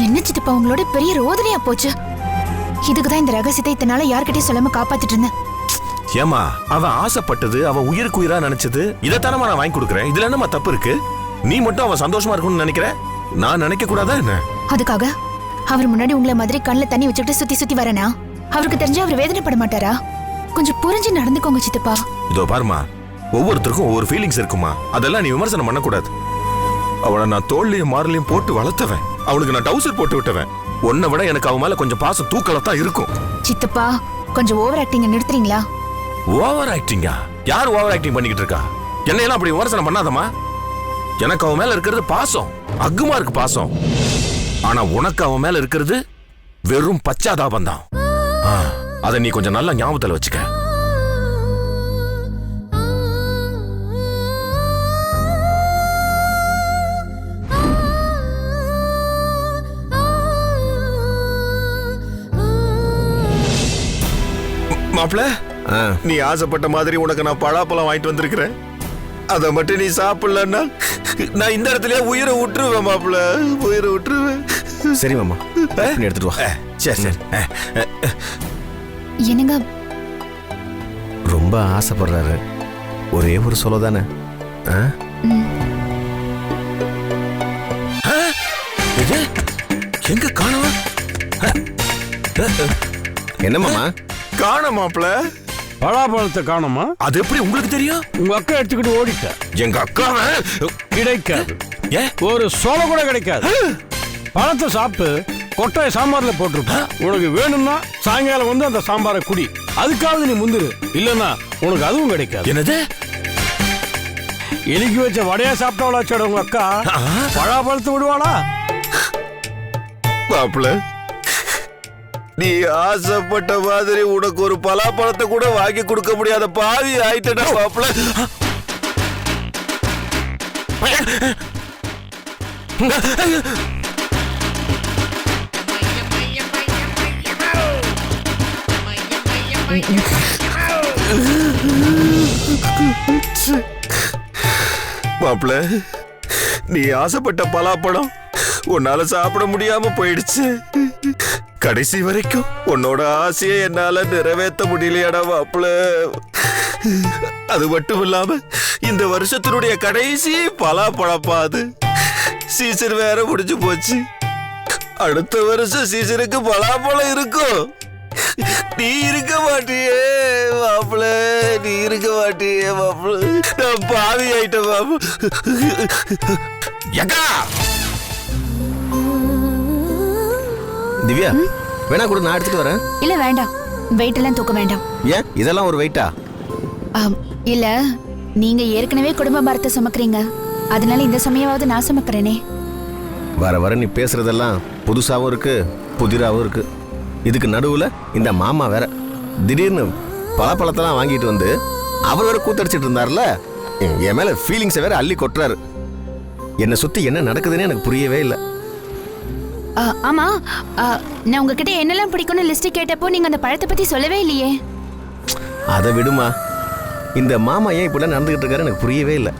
என்ன சித்தப்பா உங்களோட பெரிய ரோதனையா போச்சு. இதுக்குதான் இந்த ரகசியத்தை இத்தனால யார்கிட்டயும் சொல்லாம காப்பாத்திட்டு இருந்தேன். ஏமா அவன் ஆசைப்பட்டது, அவன் உயிருக்கு உயிரா நினைச்சது, இதைத்தானமா நான் வாங்கி கொடுக்குறேன். இதுல என்னமா தப்பு இருக்கு? நீ மட்டும் அவன் சந்தோஷமா இருக்கணும்னு நினைக்கிற, நான் நினைக்க கூடாதா என்ன? அதுக்காக அவர் முன்னாடி உங்களை மாதிரி கண்ணுல தண்ணி வச்சுக்கிட்டு சுத்தி சுத்தி வரனா? அவருக்கு தெரிஞ்சா அவர் வேதனைப்பட மாட்டாரா? கொஞ்சம் புரிஞ்சு நடந்துக்கோங்க சித்தப்பா. இதோ பாருமா, ஒவ்வொருத்தருக்கும் ஒவ்வொரு ஃபீலிங்ஸ் இருக்குமா, அதெல்லாம் நீ விமர்சனம் பண்ணக்கூடாது. அவனை நான் தோல்லையும் மாறலையும் போட்டு வளர்த்தவன், அவனுக்கு நான் டவுசர் போட்டு விட்டவன். உன்னை விட எனக்கு அவன் மேல கொஞ்சம் பாசம் தூக்கலத்தான் இருக்கும். சித்தப்பா கொஞ்சம் ஓவர் ஆக்டிங் நிறுத்துறீங்களா? ஓவர் ஆக்டிங்கா? யார் ஓவர் ஆக்டிங் பண்ணிக்கிட்டு இருக்கா? என்னையெல்லாம் அப்படி விமர்சனம் பண்ணாதமா. எனக்கு அவன் மேல இருக்கிறது பாசம், அக்குமா இருக்கு பாசம். ஆனா உனக்கு அவன் மேல இருக்கிறது வெறும் பச்சாதாபம் தான். அதை நீ கொஞ்சம் நல்லா ஞாபகத்துல வச்சுக்க. மாப்ள, நீ ஆசைப்பட்ட மாதிரி உனக்கு நான் பலாப்பழம் வாங்கிட்டு வந்திருக்கிறேன். அதை மட்டும் நீ சாப்பிடலன்னா நான் இந்த இடத்துல உயிரை விட்டுருவேன் மாப்ள, உயிரை விட்டுருவேன். சரி மாமா, எடுத்துட்டு வா. சரி சரி. என்னங்க ரொம்ப ஆசைப்படுறாரு, ஒரே ஒரு சொல்ல தானே. எங்க காணோம்? என்ன மாமா? காண மாப்ள, பலாப்பழத்தை காணுமா? அது எப்படி உங்களுக்கு தெரியும்? உங்க அக்கா எடுத்துக்கிட்டு ஓடிட்ட. எங்க அக்காவை கிடைக்காது, ஏன் ஒரு சோள கூட கிடைக்காது. பழத்தை சாப்பிட்டு கொட்டையை சாம்பார்ல போட்டிருப்ப. உனக்கு வேணும்னா சாயங்காலம் வந்து அந்த சாம்பாரை குடி, அதுக்காவது நீ முந்திரு. இல்லன்னா உனக்கு அதுவும் கிடைக்காது. என்னது? எலிக்கு வச்ச வடையா சாப்பிட்டவளாச்சோட உங்க அக்கா பலாப்பழத்தை விடுவாளா? மாப்ள, நீ ஆசைப்பட்ட மாதிரி உனக்கு ஒரு பலாப்பழத்தை கூட வாங்கி கொடுக்க முடியாத பாவி ஆயிட்டா மாப்ள. மாப்ள, நீ ஆசைப்பட்ட பலாப்பழம் உன்னால சாப்பிட முடியாம போயிடுச்சு. கடைசி வரைக்கும் உன்னோட ஆசையை என்னால நிறைவேற்ற முடியலையாடா மாப்ள. அது மட்டும் இல்லாம இந்த வருஷத்தினுடைய கடைசி பலாப்பழப்பா அது. சீசன் வேற முடிஞ்சு போச்சு. அடுத்த வருஷம் சீசனுக்கு பலாப்பழம் இருக்கும். நீ இருக்க மாட்டியே மாப்ள, நீ இருக்க மாட்டியே மாப்ள. நான் பாவி ஆயிட்டேன் மாப்ள. திவ்யா, வேணா கூட நான் எடுத்துட்டு வரேன். இல்ல வேண்டாம், வெயிட் எல்லாம் தூக்க வேண்டாம். ஏன் இதெல்லாம் ஒரு வெயிட்டா? இல்ல, நீங்க ஏற்கனவே குடும்ப பாரத்தை சுமக்கிறீங்க, அதனால இந்த சமயமாவது நான் சுமக்கிறேனே. வர வர நீ பேசுறதெல்லாம் புதுசாவும் இருக்கு, புதிராவும் இருக்கு. இதுக்கு நடுவுல இந்த மாமா வேற திடீர்னு பழப்பழத்தெல்லாம் வாங்கிட்டு வந்து அவர் வேற கூத்தடிச்சிட்டு இருந்தார்ல, என் மேல ஃபீலிங்ஸை வேற அள்ளி கொட்டுறாரு. என்னை சுத்தி என்ன நடக்குதுன்னு எனக்கு புரியவே இல்லை. ஆமா, நான் உங்ககிட்ட என்னெல்லாம் பிடிக்கும்னு லிஸ்ட் கேட்டப்போ நீங்க அந்த பழத்தை பத்தி சொல்லவே இல்லையே. அதை விடுமா, இந்த மாமா ஏன் இப்படிலாம் நடந்துகிட்டு இருக்காரு எனக்கு புரியவே இல்லை.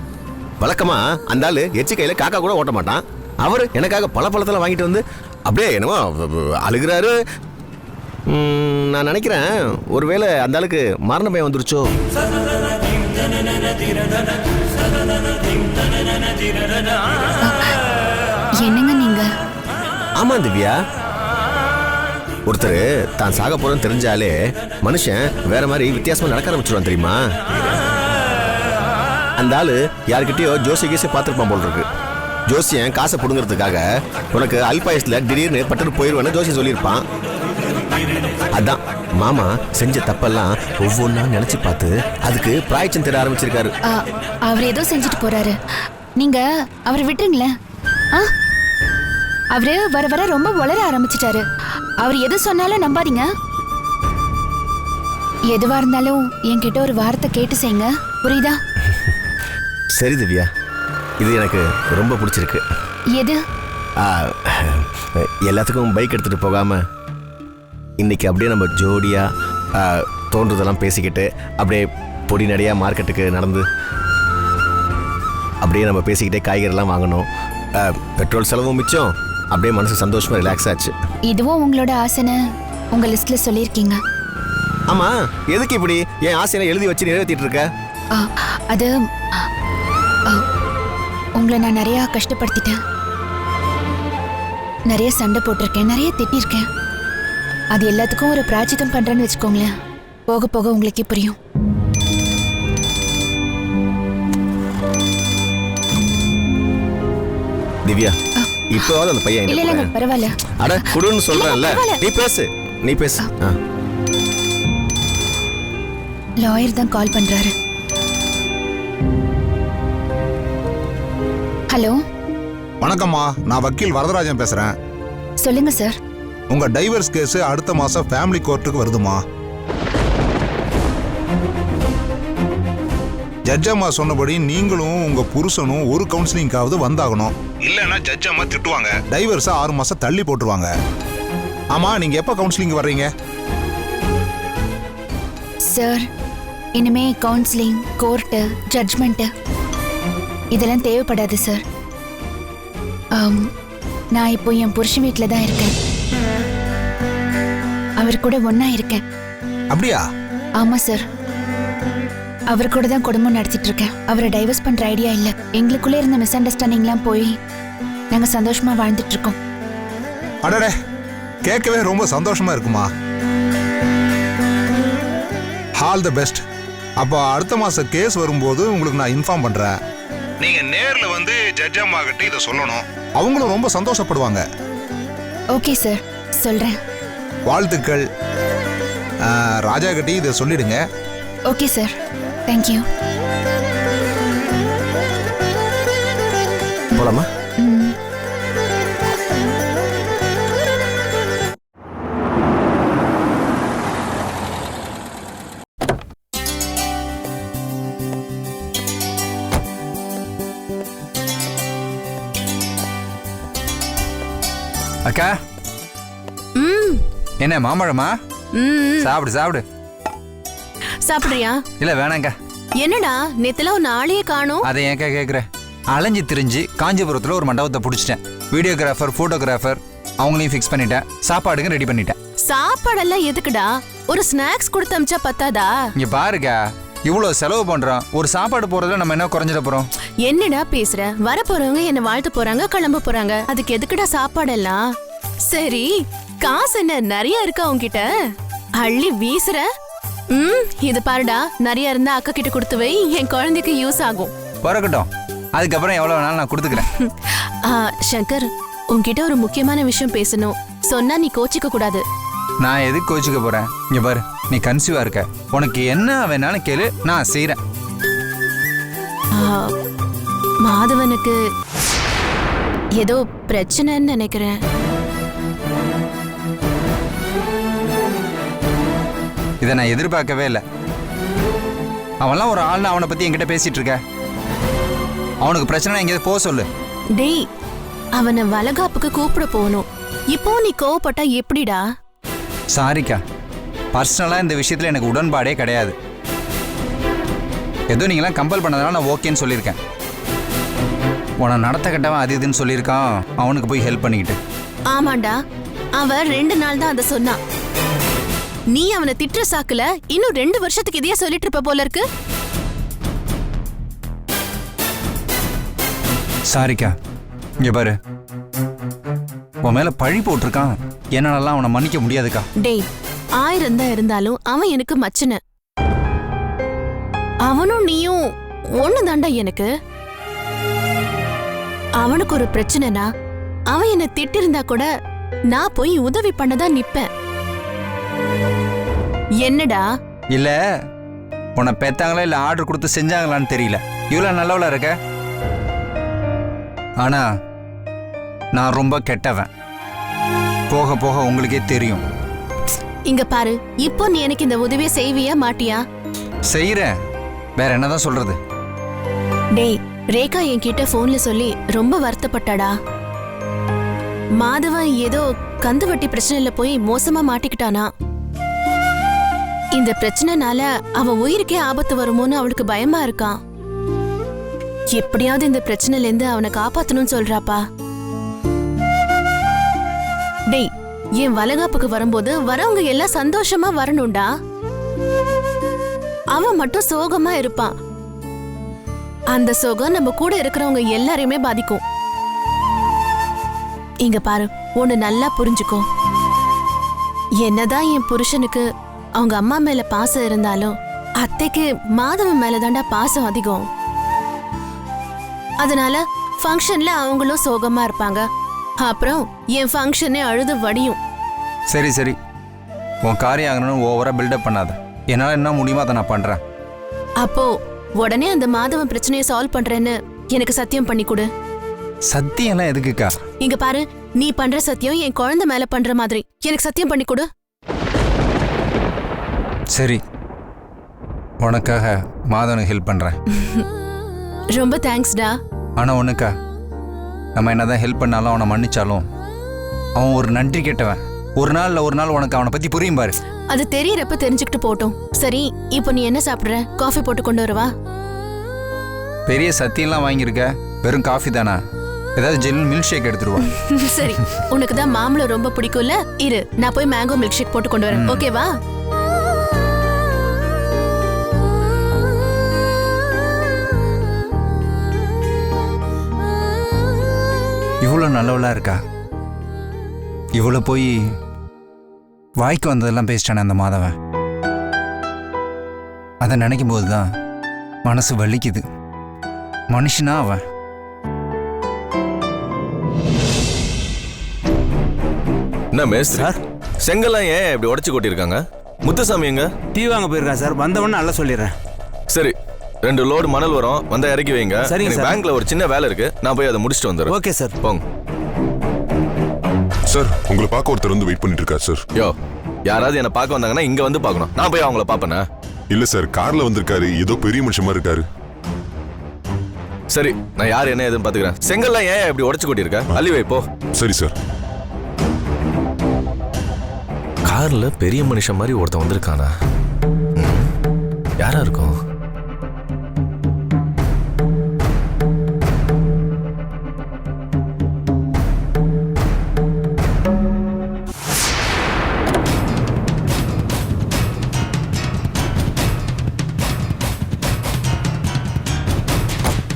வழக்கமா அந்த ஆளு எச்சி கையில காக்கா கூட ஓட்ட மாட்டான். அவரு எனக்காக பழப்பழத்தெல்லாம் வாங்கிட்டு வந்து அப்படியே என்னமோ அழுகிறாரு. நான் நினைக்கிறேன் ஒருவேளை அந்த ஆளுக்கு மரண பயம் வந்துருச்சோ. என்னங்க நீங்க? ஆமா திவ்யா, ஒருத்தர் தான் சாக போறன்னு தெரிஞ்சாலே மனுஷன் வேற மாதிரி வித்தியாசமா நடக்க ஆரம்பிச்சிருவான் தெரியுமா. அந்த ஆளு யாருக்கிட்டயோ ஜோசி கேசி பார்த்துருப்பான் போல் இருக்கு. ஜோசியன் காசை புடுங்கிறதுக்காக உனக்கு அல்பாயஸ்ல திடீர்னு பட்டு போயிடுவேன்னு ஜோசி சொல்லியிருப்பான். அதான் மாமா செஞ்ச தப்பெல்லாம் ஒவ்வொன்னா நினைச்சு பார்த்து அதுக்கு பிராய்ச்சம் தேட ஆரம்பிச்சிருக்காரு. அவர் ஏதோ செஞ்சுட்டு போறாரு, நீங்க அவரை விட்டுருங்களேன். அவரு வர வர ரொம்ப வளர ஆரம்பிச்சிட்டாரு. அவர் எது சொன்னாலும் நம்பாதீங்க. எதுவா இருந்தாலும் என்கிட்ட ஒரு வார்த்தை கேட்டு செய்யுங்க, புரியுதா? சரி திவ்யா, இது எனக்கு ரொம்ப பிடிச்சிருக்கு. எது? எல்லாத்துக்கும் பைக் எடுத்துட்டு போகாம இன்னைக்கு அப்படியே நம்ம ஜோடியா தோன்றதெல்லாம் பேசிக்கிட்டு அப்படியே பொடி நடையா மார்க்கெட்டுக்கு நடந்து அப்படியே நம்ம பேசிக்கிட்டே காய்கறிலாம் வாங்கணும். பெட்ரோல் செலவும் மிச்சம், அப்படியே மனசு சந்தோஷமா ரிலாக்ஸ் ஆச்சு. இதுவும் உங்களோட ஆசைன்னு உங்க லிஸ்ட்ல சொல்லியிருக்கீங்க. ஆமா, எதுக்கு இப்படி என் ஆசையை எழுதி வச்சு நிறைவேற்றிட்டு இருக்க? ஆ, அது ஆ, உங்களை நான் நிறைய கஷ்டப்படுத்திட்டேன், நிறைய சண்டை போட்டிருக்கேன், நிறைய திட்டிருக்கேன். அது எல்லாத்துக்கும் ஒரு பிராச்சித்தம் பண்றேன்னு வச்சுக்கோங்களேன். போக போக உங்களுக்கே புரியும். திவ்யா, இப்போவாது அந்த பையன் இல்ல இல்லங்க, பரவாயில்ல. அட குடுன்னு சொல்றேன்ல, பரவாயில்ல. நீ பேசு. லாயர் தான் கால் பண்றாரு. ஹலோ, வணக்கம்மா, நான் வக்கீல் வரதராஜன் பேசுறேன். சொல்லுங்க சார். உங்க டைவர்ஸ் கேஸ் அடுத்த மாசம் ஃபேமிலி கோர்ட்டுக்கு வருதுமா. ஜட்ஜம்மா சொன்னபடி நீங்களும் உங்க புருஷனும் ஒரு கவுன்சிலிங்காவது வந்தாகணும். இல்லைன்னா ஜட்ஜம்மா திட்டுவாங்க, டைவர்ஸை 6 மாசம் தள்ளி போட்டுருவாங்க. ஆமா, நீங்க எப்ப கவுன்சிலிங் வர்றீங்க? சார், இனிமே கவுன்சிலிங், கோர்ட்டு, ஜட்ஜ்மெண்ட் இதெல்லாம் தேவைப்படாது சார். நான் இப்போ என் புருஷன் வீட்டில் தான் இருக்கேன். அவர் கூட ஒண்ணா இருக்கேன். அப்படியா? ஆமா சார், அவர் கூட தான் குடும்பம் நடத்திட்டு இருக்கேன். அவரை டைவர்ஸ் பண்ற ஐடியா இல்ல. எங்களுக்குள்ள இருந்த மிஸ் அண்டர்ஸ்டாண்டிங்லாம் போய் நாங்க சந்தோஷமா வாழ்ந்துட்டு இருக்கோம். அடடே, கேட்கவே ரொம்ப சந்தோஷமா இருக்குமா. All the best. அப்போ அடுத்த மாசம் கேஸ் வரும்போது உங்களுக்கு நான் இன்ஃபார்ம் பண்றேன். நீங்க நேர்ல வந்து ஜட்ஜ் அம்மா கிட்ட இதை சொல்லணும். அவங்களும் ரொம்ப சந்தோஷப்படுவாங்க. ஓகே சார், சொல்றேன். வாழ்த்துக்கள். ராஜா கிட்ட இதை சொல்லிடுங்க. Okay sir, thank you. போலாமா? அக்கா, என்ன மாம்பழமா? சாப்பிடு சாப்பிடு. சாப்பிடுறியா? இல்ல வேணாங்க. என்னடா நேத்துல ஒரு நாளையே காணோம்? அதை ஏன்க்கா கேக்குற? அலைஞ்சு திரிஞ்சு காஞ்சிபுரத்துல ஒரு மண்டபத்தை பிடிச்சிட்டேன். வீடியோகிராஃபர், போட்டோகிராஃபர் அவங்களையும் ஃபிக்ஸ் பண்ணிட்டேன். சாப்பாடுங்க ரெடி பண்ணிட்டேன். சாப்பாடெல்லாம் எதுக்குடா? ஒரு ஸ்நாக்ஸ் கொடுத்து அமிச்சா பத்தாதா? இங்க பாருக்கா, இவ்வளவு செலவு பண்றோம், ஒரு சாப்பாடு போறதுல நம்ம என்ன குறைஞ்சிட போறோம்? என்னடா பேசுற? வர போறவங்க என்ன வாழ்த்து போறாங்க, கிளம்ப போறாங்க. அதுக்கு எதுக்குடா சாப்பாடெல்லாம்? சரி, காசு என்ன நிறைய இருக்கா உன்கிட்ட? அள்ளி வீசுற? இது பாருடா, நிறைய இருந்தா அக்கா கிட்ட கொடுத்து வை, என் குழந்தைக்கு யூஸ் ஆகும். பிறக்கட்டும், அதுக்கப்புறம் எவ்வளவு வேணாலும் நான் கொடுத்துக்கிறேன். சங்கர், உன்கிட்ட ஒரு முக்கியமான விஷயம் பேசணும். சொன்னா நீ கோச்சிக்க கூடாது. நான் எதுக்கு கோச்சிக்க போறேன்? இங்க பாரு, நீ கன்சீவா இருக்க. உனக்கு என்ன வேணாலும் கேளு, நான் செய்யறேன். மாதவனுக்கு ஏதோ பிரச்சனைன்னு நினைக்கிறேன். இதை நான் எதிர்பார்க்கவே இல்லை. அவன்லாம் ஒரு ஆள்னு அவனை பத்தி என்கிட்ட பேசிட்டு இருக்க. அவனுக்கு பிரச்சனை எங்கேயாவது போக சொல்லு. டேய், அவனை வளகாப்புக்கு கூப்பிட போகணும். இப்போ நீ கோவப்பட்டா எப்படிடா? சாரிக்கா, பர்சனலா இந்த விஷயத்துல எனக்கு உடன்பாடே கிடையாது. ஏதோ நீங்களாம் கம்பல் பண்ணதுனால நான் ஓகேன்னு சொல்லியிருக்கேன். உன நடத்த கட்டவன் அது இதுன்னு சொல்லியிருக்கான், அவனுக்கு போய் ஹெல்ப் பண்ணிக்கிட்டு. ஆமாண்டா, அவன் 2 நாள் தான் அதை சொன்னான். நீ அவனை திட்டுற சாக்குல இன்னும் 2 வருஷத்துக்கு இதையே சொல்லிட்டு இருப்ப போல இருக்கு. சாரிக்கா, இங்க பாரு, உன் மேல பழி போட்டிருக்கான். என்னாலலாம் அவனை மன்னிக்க முடியாதுக்கா. டேய், 1000 தான் இருந்தாலும் அவன் எனக்கு மச்சன. அவனும் நீயும் ஒண்ணு தாண்டா எனக்கு. அவனுக்கு ஒரு பிரச்சனைனா அவன் என்ன திட்டிருந்தா கூட நான் போய் உதவி பண்ணதான் நிப்பேன். என்னடா? இல்ல, உன்னை பெத்தாங்களா இல்ல ஆர்டர் கொடுத்து செஞ்சாங்களான்னு தெரியல. இவ்வளவு நல்லவளா இருக்க. ஆனா நான் ரொம்ப கெட்டவன். போக போக உங்களுக்கே தெரியும். இங்க பாரு, இப்போ நீ எனக்கு இந்த உதவியை செய்வியா மாட்டியா? செய்யறேன், வேற என்னதான் சொல்றது? டேய், ரேகா என்கிட்ட போன்ல சொல்லி ரொம்ப வருத்தப்பட்டாடா. மாதவன் ஏதோ கந்து வட்டி பிரச்சனைல போய் மோசமா மாட்டிக்கிட்டானா. இந்த பிரச்சனைனால அவன் உயிருக்கே ஆபத்து வருமோன்னு அவளுக்கு பயமா இருக்கான். எப்படியாவது இந்த பிரச்சனைல இருந்து அவனை காப்பாத்தணும்னு சொல்றாப்பா. டேய், என் வளகாப்புக்கு வரும்போது வரவங்க எல்லாம் சந்தோஷமா வரணும்டா. அவன் மட்டும் சோகமா இருப்பான். அந்த சோகம் நம்ம கூட இருக்கிறவங்க எல்லாரையுமே பாதிக்கும். இங்க பாரு, ஒண்ணு நல்லா புரிஞ்சுக்கோ. என்னதான் என் புருஷனுக்கு அவங்க அம்மா மேல பாசம் இருந்தாலும் அத்தைக்கு மாதவன் மேலதான்டா பாசம் அதிகம். அதனால ஃபங்க்ஷன்ல அவங்களும் சோகமா இருப்பாங்க. அப்புறம் என் ஃபங்க்ஷனே அழுது வடியும். சரி சரி, உன் காரியம் ஆகணும்னு ஓவரா பில்டப் பண்ணாத. என்னால் என்ன முடியுமோ அதை நான் பண்றேன். அப்போ உடனே அந்த மாதவன் பிரச்சனையை சால்வ் பண்றேன்னு எனக்கு சத்தியம் பண்ணி கொடு. சத்தியம்லாம் எதுக்குக்கா? இங்க பாரு, நீ பண்ற சத்தியம் என் குழந்தை மேல பண்ற மாதிரி. எனக்கு சத்தியம் பண்ணி கொடு. சரி, உனக்காக மாதவனுக்கு ஹெல்ப் பண்றேன். ரொம்ப தேங்க்ஸ்டா. ஆனா ஒண்ணுக்கா, நம்ம என்னதான் ஹெல்ப் பண்ணாலும் அவனை மன்னிச்சாலும் அவன் ஒரு நன்றி கேட்டவன். ஒரு நாள் உனக்கு அவனை பத்தி புரியும் பாரு. அது தெரியறப்ப தெரிஞ்சுக்கிட்டு போட்டோம். சரி, இப்போ நீ என்ன சாப்பிடுற? காஃபி போட்டு கொண்டு வரவா? பெரிய சத்தியம்லாம் வாங்கியிருக்க, வெறும் காஃபி தானா? ஏதாவது ஜெல் மில்க் ஷேக் எடுத்துருவோம். சரி, உனக்கு தான் மாம்பழம் ரொம்ப பிடிக்கும்ல, இரு நான் போய் மேங்கோ மில்க் ஷேக் போட்டு கொண்டு வரேன். ஓகேவா? இவ்வளோ நல்லவளா இருக்கா. இவ்வளோ போய் வாய்க்கு வந்ததெல்லாம் பேசிட்டானே அந்த மாதவன். அதை நினைக்கும் போது தான் மனசு வலிக்குது. மனுஷனா அவன்? என்ன மேஸ்திரி, செங்கல்லாம் ஏன் இப்படி உடைச்சு கொட்டிருக்காங்க? முத்துசாமி எங்க? டீ வாங்க போயிருக்கான் சார். வந்தவொன்னு நல்லா சொல்லிடுறேன். சரி, 2 லோடு மணல் வரும், வந்தா இறக்கி வைங்க. சரிங்க சார். பேங்க்ல ஒரு சின்ன வேலை இருக்கு, நான் போய் அதை முடிச்சுட்டு வந்துடுறேன். Okay sir. போங்க சார். உங்களை பார்க்க ஒருத்தர் வந்து வெயிட் பண்ணிட்டு இருக்காரு சார். யோ, யாராவது என்ன பார்க்க வந்தாங்கன்னா இங்க வந்து பார்க்கணும். நான் போய் அவங்கள பார்ப்பேனா? இல்ல சார், கார்ல வந்திருக்காரு. ஏதோ பெரிய மனுஷன் மாதிரி இருக்காரு. சரி, நான் யார் என்ன ஏதுன்னு பாத்துக்கிறேன். செங்கல்லாம் ஏன் இப்படி உடைச்சு கொட்டிருக்க? அள்ளி வை போ. சரி சார். கார்ல பெரிய மனுஷன் மாதிரி ஒருத்தன் வந்திருக்கானா? யாரா இருக்கும்?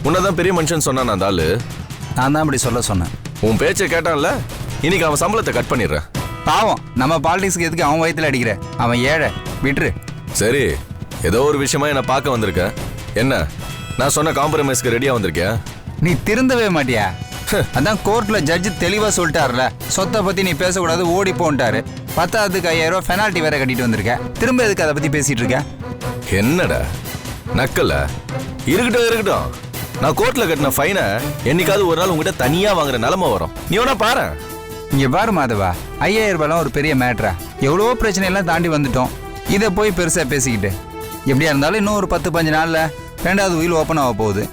உன்னதான் பெரிய மனுஷன் சொன்னான் அந்த ஆளு. நான் தான் அப்படி சொல்ல சொன்னேன். உன் பேச்சை கேட்டான்ல, இன்னைக்கு அவன் சம்பளத்தை கட் பண்ணிடுறேன். பாவம், நம்ம பாலிடிக்ஸ்க்கு எதுக்கு அவன் வயித்துல அடிக்கிற? அவன் ஏழை, விட்டுரு. சரி, ஏதோ ஒரு விஷயமா என்ன பார்க்க வந்திருக்க. என்ன, நான் சொன்ன காம்ப்ரமைஸ்க்கு ரெடியா வந்திருக்கேன்? நீ திருந்தவே மாட்டியா? அதான் கோர்ட்ல ஜட்ஜ் தெளிவா சொல்லிட்டாருல, சொத்தை பத்தி நீ பேசக்கூடாது, ஓடி போன்ட்டாரு. 10,000 ரூபாய் பெனால்ட்டி வேற கட்டிட்டு வந்திருக்க. திரும்ப எதுக்கு அதை பத்தி பேசிட்டு இருக்க? என்னடா நக்கல? இருக்கட்டும், நான் கோர்ட்ல கட்டின ஃபைனை என்னைக்காவது ஒரு நாள் உங்ககிட்ட தனியா வாங்குற நிலைமை வரும். நீ வேணா பாரு. இங்க பாரு மாதவா, 5,000 ரூபாய்லாம் ஒரு பெரிய மேட்ரா? எவ்வளவோ பிரச்சனை எல்லாம் தாண்டி வந்துட்டோம். இதை போய் பெருசா பேசிக்கிட்டு எப்படியா இருந்தாலும் இன்னும் ஒரு 10-15 நாள்ல 2வது வீல் ஓப்பன் ஆக போகுது.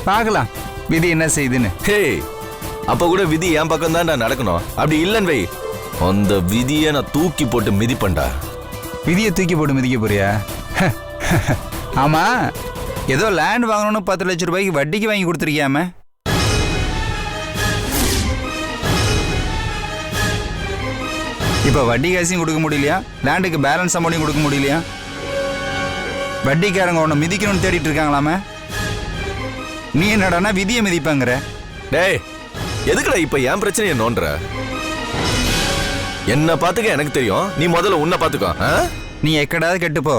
பார்க்கலாம் விதி என்ன செய்யுதுன்னு. ஹே, அப்ப கூட விதி என் பக்கம் தான் நடக்கணும். அப்படி இல்லைன்னு வை, அந்த விதியை நான் தூக்கி போட்டு மிதிப்பண்டா. விதியை தூக்கி போட்டு மிதிக்க போறியா? ஆமா, ஏதோ லேண்ட் வாங்கணும்னு 10 லட்சம் ரூபாய்க்கு வட்டிக்கு வாங்கி கொடுத்துருக்கியாம? இப்ப வட்டி காசையும் கொடுக்க முடியலையா? லேண்டுக்கு பேலன்ஸ் அமௌண்ட்டையும் கொடுக்க முடியலையா? வட்டிக்காரங்க உன்னை மிதிக்கணும்னு தேடிட்டு இருக்காங்களாம? நீ என்னடானா விதியை மிதிப்பாங்கிற? டேய், எதுக்குடா இப்ப என் பிரச்சனையை நோன்ற? என்ன பாத்துக்க எனக்கு தெரியும், நீ முதல்ல உன்னை பாத்துக்கோ. நீ எக்கடாவது கெட்டுப்போ,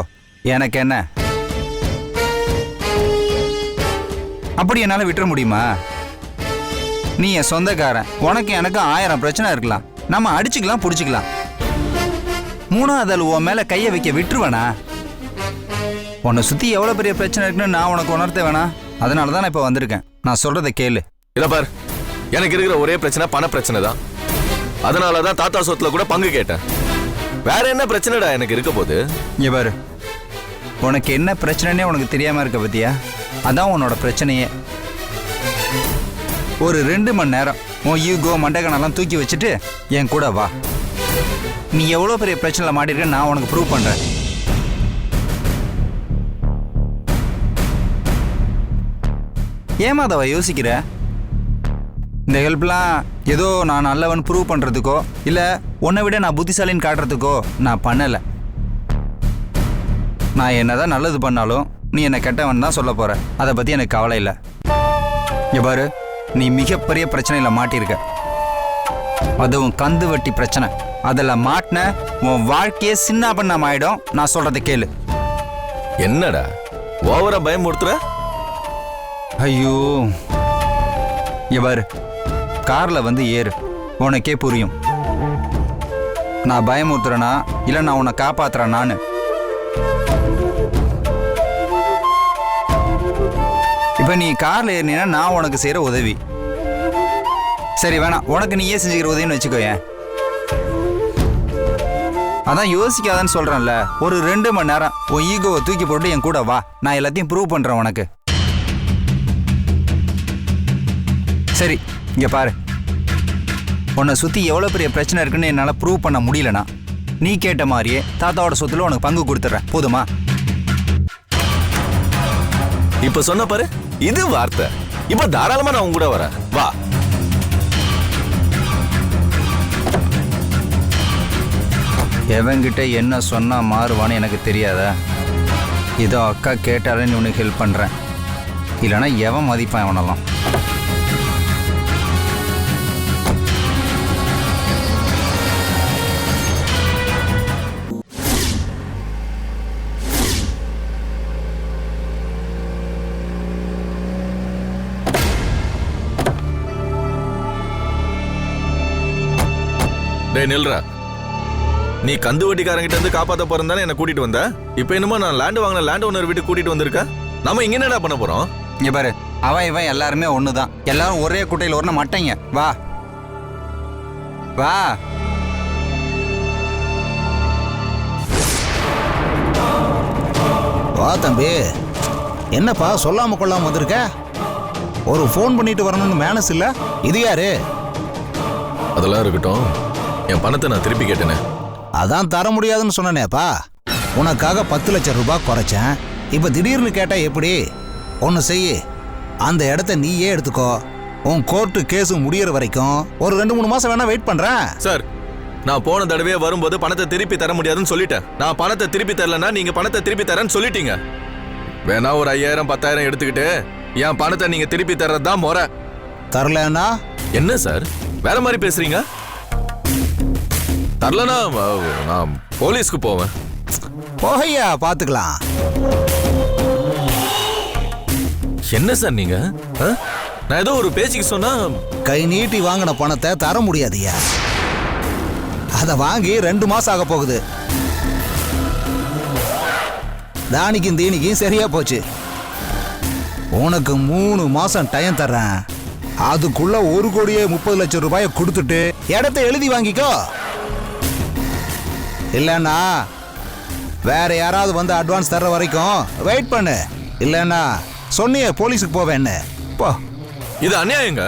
எனக்கு என்ன? அப்படி என்னால விட்டுற முடியுமா? நீ என் சொந்தக்காரன், உனக்கு எனக்கு 1000 பிரச்சனை இருக்கலாம். நம்ம அடிச்சுக்கலாம், புடிச்சுக்கலாம். 3வது ஆள் உன் மேல கைய வைக்க விட்டுருவேனா? உன்னை சுத்தி எவ்வளவு பெரிய பிரச்சனை இருக்குன்னு நான் உனக்கு உணர்த்த வேணா? அதனாலதான் நான் இப்ப வந்திருக்கேன். நான் சொல்றதை கேளு. இத பார், எனக்கு இருக்கிற ஒரே பிரச்சனை பண பிரச்சனை தான். அதனாலதான் தாத்தா சொத்துல கூட பங்கு கேட்டேன். வேற என்ன பிரச்சனைடா எனக்கு இருக்க போது? இங்க பாரு, உனக்கு என்ன பிரச்சனைன்னே உனக்கு தெரியாம இருக்க பத்தியா? அதான் உன்னோட பிரச்சனையே. ஒரு 2 மணி நேரம் உன் ஈகோ மண்டகனெல்லாம் தூக்கி வச்சுட்டு என் கூட வா. நீ எவ்வளோ பெரிய பிரச்சனையில் மாட்டிருக்க நான் உனக்கு ப்ரூவ் பண்றேன். ஏமாதவா யோசிக்கிற? இந்த ஹெல்ப்லாம் ஏதோ நான் நல்லவன் ப்ரூவ் பண்ணுறதுக்கோ இல்லை உன்னை விட நான் புத்திசாலின்னு காட்டுறதுக்கோ நான் பண்ணலை. நான் என்னதான் நல்லது பண்ணாலும் நீ என்னை கெட்டவன் தான் சொல்ல போற. அதை பற்றி எனக்கு கவலை இல்லை. இங்க பாரு, நீ மிகப்பெரிய பிரச்சனையில் மாட்டியிருக்க. அதுவும் கந்து வட்டி பிரச்சனை. அதில் மாட்டின உன் வாழ்க்கையே சின்ன பண்ணாம ஆயிடும். நான் சொல்றதை கேளு. என்னடா ஓவரா பயமுறுத்துற? ஐயோ, இங்க பாரு, கார்ல வந்து ஏறு, உனக்கே புரியும். நான் பயமுறுத்துறேனா இல்லை நான் உன்னை காப்பாத்துறேன். நான் இப்போ நீ கார்ல ஏறினா நான் உனக்கு செய்யற உதவி. சரி வேணாம், உனக்கு நீயே செஞ்சுக்கிற உதவின்னு வச்சுக்கோயேன். அதான் யோசிக்காதான்னு சொல்றேன்ல. ஒரு 2 மணி நேரம் உன் ஈகோவை தூக்கி போட்டு என் கூட வா. நான் எல்லாத்தையும் ப்ரூவ் பண்றேன் உனக்கு. சரி இங்க பாரு, உன்னை சுத்தி எவ்வளவு பெரிய பிரச்சனை இருக்குன்னு என்னால ப்ரூவ் பண்ண முடியலனா நீ கேட்ட மாதிரியே தாத்தாவோட சொத்துல உனக்கு பங்கு கொடுத்துறேன். போதுமா? இப்ப சொன்ன பாரு, இது வார்த்தை. இப்ப தாராளமா நான் உங்க கூட வரேன். வா. எவங்கிட்ட என்ன சொன்னா மாறுவான்னு எனக்கு தெரியாதா? இதோ அக்கா கேட்டாலே நீ உனக்கு ஹெல்ப் பண்றேன். இல்லைன்னா எவன் மதிப்பான் அவனெல்லாம். டேய் நில்றா. நீ கந்து வட்டிக்காரங்கிட்ட இருந்து காப்பாத்த போறதானே என்ன கூட்டிட்டு வந்த. இப்ப என்னமோ நான் லேண்ட் வாங்கின லேண்ட் ஓனர் வீட்டுக்கு கூட்டிட்டு வந்திருக்க. நம்ம இங்க என்னடா பண்ண போறோம்? இங்க பாரு, அவன் இவன் எல்லாருமே ஒண்ணுதான். எல்லாரும் ஒரே குட்டையில் ஒண்ணு மட்டைங்க. வா வா. வா தம்பி. என்னப்பா சொல்லாம கொள்ளாம வந்திருக்க? ஒரு ஃபோன் பண்ணிட்டு வரணும்னு மேனஸ் இல்ல? இது யாரு? அதெல்லாம் இருக்கட்டும், என் பணத்தை நான் திருப்பி கேட்டேனே. அதான் தர முடியாதுன்னு சொன்னேப்பா. உனக்காக 10 லட்சம் ரூபாய் குறைச்சேன். இப்ப திடீர்னு கேட்டா எப்படி? ஒன்னு செய்யு, அந்த இடத்த நீயே எடுத்துக்கோ. உன் கோர்ட்டு கேஸ் முடியற வரைக்கும் ஒரு 2-3 மாசம் வேணா வெயிட் பண்றேன். சார், நான் போன தடவையே வரும்போது பணத்தை திருப்பி தர முடியாதுன்னு சொல்லிட்டேன். நான் பணத்தை திருப்பி தரலன்னா நீங்க பணத்தை திருப்பி தரேன்னு சொல்லிட்டீங்க. வேணா ஒரு 5000-10,000 எடுத்துக்கிட்டு என் பணத்தை நீங்க திருப்பி தர்றதுதான் முறை. தரலன்னா என்ன சார் வேற மாதிரி பேசுறீங்க? தரலனா நான் போலீஸ்க்கு போவேன். போகையா, பாத்துக்கலாம். என்ன சார் நீங்க? நான் ஏதோ ஒரு பேச்சுக்கு சொன்னா கை நீட்டி வாங்கின பணத்தை தர முடியாதுயா. அதை வாங்கி 2 மாசம் ஆக போகுது. தானிக்கும் தீனிக்கும் சரியா போச்சு. உனக்கு 3 மாசம் டைம் தர்றேன். அதுக்குள்ள 1,30 லட்சம் ரூபாயை கொடுத்துட்டு இடத்தை எழுதி வாங்கிக்கோ. இல்லைன்னா வேற யாராவது வந்து அட்வான்ஸ் தர்ற வரைக்கும் வெயிட் பண்ணு. இல்லைன்னா சொன்னிய போலீஸுக்கு போவேன்னு போ. இது அநியாயங்க.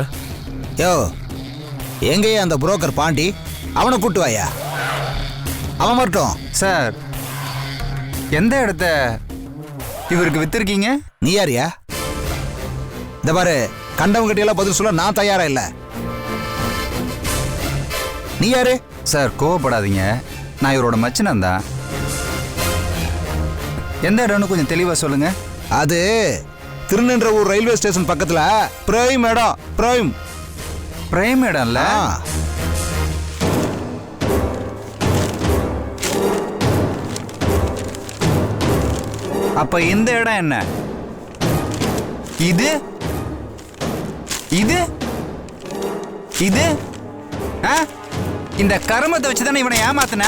யோ, எங்கேயே அந்த புரோக்கர் பாண்டி? அவனை கூட்டு வாயா. அவன் மட்டும். சார், எந்த இடத்த இவருக்கு வித்திருக்கீங்க? நீ யாரியா? இந்த பாரு, கண்டவங்க கிட்ட எல்லாம் பதில் சொல்ல நான் தயாரா இல்ல. நீ யாரு? சார் கோவப்படாதீங்க, நான் இவரோட மச்சினன் தான். எந்த இடம்னு கொஞ்சம் தெளிவா சொல்லுங்க. அது திருநின்றவூர் ரயில்வே ஸ்டேஷன் பக்கத்துல பிரைம் இடம். பிரைம் இடம்ல. அப்ப இந்த இடம் என்ன? இது இது இது இந்த கருமத்தை வச்சுதானே இவனை ஏமாத்தின?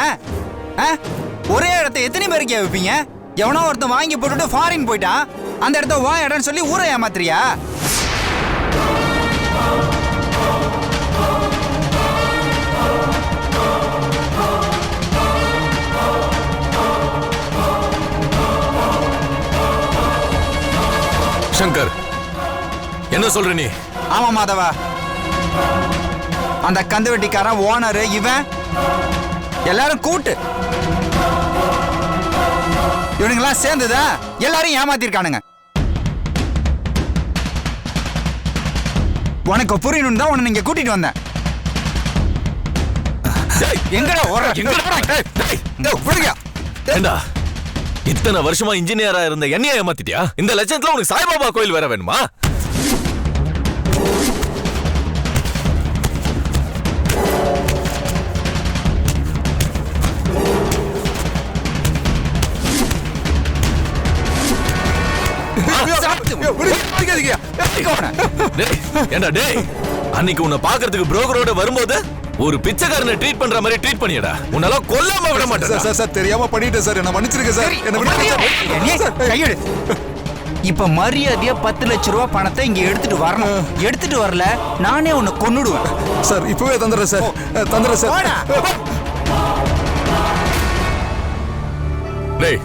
ஒரே இடத்த எத்தனை பேருக்கு வைப்பீங்க? எவனோ ஒருத்தன் வாங்கி போட்டுட்டு ஃபாரின் போயிட்டான். அந்த இடத்த வா இடம்னு சொல்லி ஊரை ஏமாத்துறியா? சங்கர், என்ன சொல்ற நீ? ஆமா மாதவா, அந்த கந்து வெட்டிக்காரன், ஓனர், இவன் எல்லாரும் கூட்டு இவனுங்கெல்லாம் சேர்ந்துதான் எல்லாரையும் ஏமாத்திருக்கானுங்க. உனக்கு புரியணும் தான் உன்னை இங்க கூட்டிட்டு வந்தேன். எங்கடா ஓடுற? ஏண்டா இத்தனை வருஷமா இன்ஜினியரா இருந்த என்னைய ஏமாத்திட்டியா? இந்த லட்சத்துல உனக்கு சாய்பாபா கோயில் வேற வேணுமா? ஏண்டா டேய், அன்னைக்கு உன்னை பாக்குறதுக்கு புரோக்கரோட வரும்போது ஒரு பிச்சைக்காரனை ட்ரீட் பண்ற மாதிரி ட்ரீட் பண்ணியடா. உன்னால கொல்லாம விட மாட்டேன் சார். சார் தெரியாம பண்ணிட்டேன் சார், என்ன மன்னிச்சிருங்க சார். என்ன விடுங்க. கையெடு. இப்ப மரியாதையா 10 லட்ச ரூபாய் பணத்தை இங்க எடுத்துட்டு வரணும். எடுத்துட்டு வரல நானே உன்னை கொன்னுடுவேன். சார் இப்பவே தந்துடுறேன் சார். தந்துடுறேன் சார். டேய்,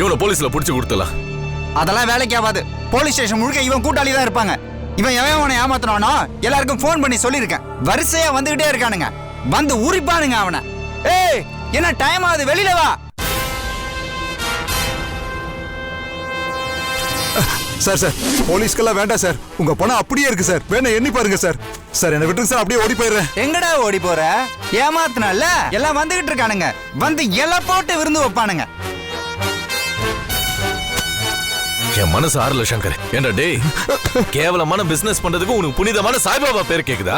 இவனை போலீஸ்ல புடிச்சு கொடுத்தலாம். அதெல்லாம் வேலைக்கு ஆகாது. போலீஸ் ஸ்டேஷன் முழுக்க இவன் கூட்டாளி தான் இருப்பாங்க. இவன் எவன் அவனை ஏமாத்தனானோ எல்லாருக்கும் போன் பண்ணி சொல்லியிருக்கேன். வரிசையா வந்துகிட்டே இருக்கானுங்க. வந்து உரிப்பானுங்க அவனை. ஏய், என்ன டைம் ஆகுது, வெளியில வா. சார் சார் போலீஸ்க்கெல்லாம் வேண்டாம் சார். உங்க பணம் அப்படியே இருக்கு சார். வேணா எண்ணி பாருங்க சார். சார் என்ன விட்டுருங்க சார், அப்படியே ஓடி போயிடுறேன். எங்கடா ஓடி போற? ஏமாத்தினால எல்லாம் வந்துகிட்டு இருக்கானுங்க. வந்து எல்லாம் போட்டு விருந்து வைப்பானுங்க. என் மனசு ஆறல சங்கர். ஏண்டா டேய், கேவலமான பிசினஸ் பண்றதுக்கு உனக்கு புனிதமான சாய்பாபா பேர் கேக்குதா?